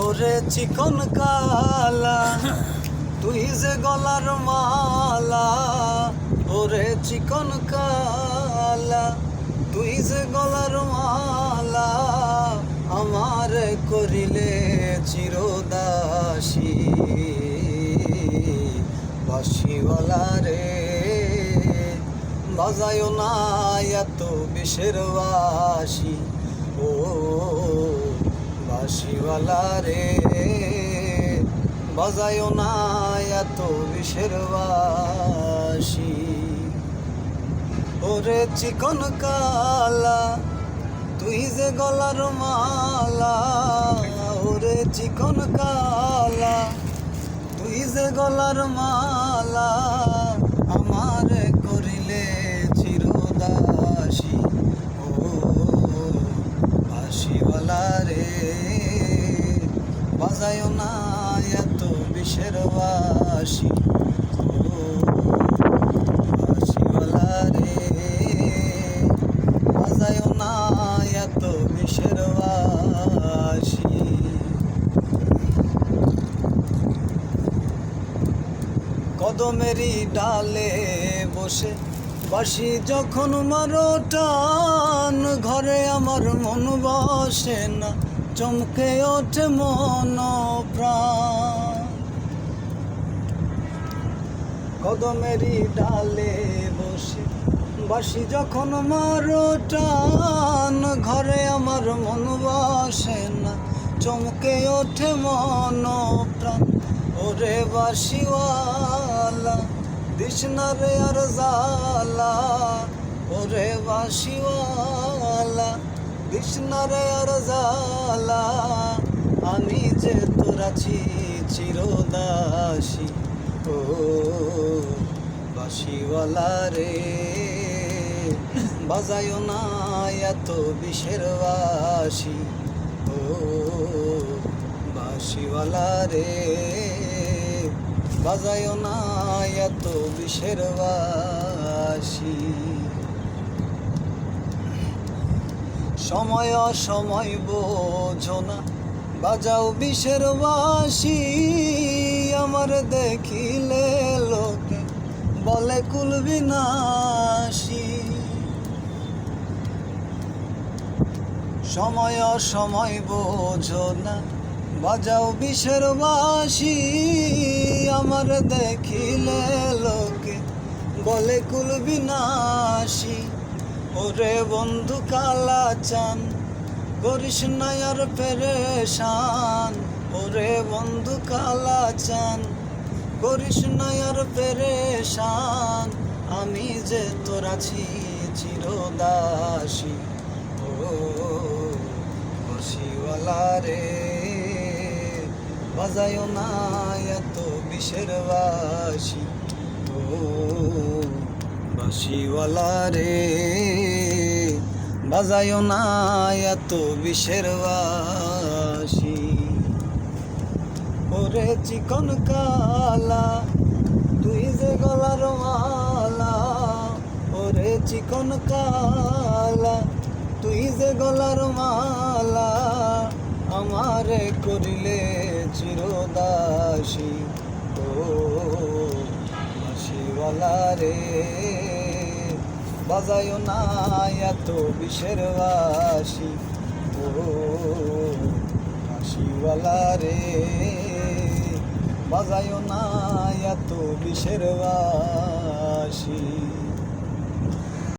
ওরে চিকন কালা তুই যে গলার মালা, ওরে চিকন কালা তুই যে গলার মালা, আমার করিলে চিরদাসী। বাঁশিওয়ালা রে বাজায় না এত বিষের বাঁশি, ও বাঁশিওয়ালা রে বাজায় না এত বিষের বাঁশি। ওরে চিকন কালা তুই যে গলার মালা, ওরে চিকন কালা তুই যে গলার মালা, আমার করিলে চিরদাসী। ও বাঁশিওয়ালা রে বাজায় না এত বিষের বাঁশি, ও বাঁশিওয়ালা রে বাজায় না এত বিষের বাঁশি। কদমেরই ডালে বসে বাঁশি যখন মারো টান, ঘরে আমার মন বসে না, চমকে ওঠে মন প্রাণ। কদমেরই ডালে বসে বাঁশি যখন মারো টান, ঘরে আমার মন বসে না, চমকে ওঠে মন প্রাণ। ওরে বাঁশিওয়ালা দিস না রে আর জালা, ওরে বাঁশিওয়ালা দিস না রে আর জালা, আমি যে তোর আছি চিরদাসী। ও বাঁশিওয়ালা রে বাজায় না এত বিষের বাঁশি, ও বাঁশিওয়ালা রে বাজায় না এত বিষের বাঁশি। সময় অসময় বোঝো না, বাজাও বিষের বাঁশি, আমার দেখিলে লোকে বলে কুল বিনাশী। সময় অসময় বোঝো না, বাজাও বিষের বাঁশি, আমার দেখিলে লোকে বলে কুল বিনাশী। ওরে বন্ধু কালা চান করিস না আর পেরেশান, ওরে বন্ধু কালা চান করিস না আর পেরেশান, আমি যে তোর আছি চিরদাসী। ও বাঁশিওয়ালা রে বাজায় না এত বিষের বাঁশি, ও বাঁশিওয়ালা রে বাজায় না এত বিষের বাঁশি। ওরে চিকন কালা তুই যে গলার মালা, ওরে চিকন কালা তুই যে গলার মালা, আমারে করিলে চিরদাসী। ও বাঁশিওয়ালা রে বাজায় না এত বিষের বাঁশি, ও বাঁশিওয়ালা রে বাজায় না এত বিষের বাঁশি।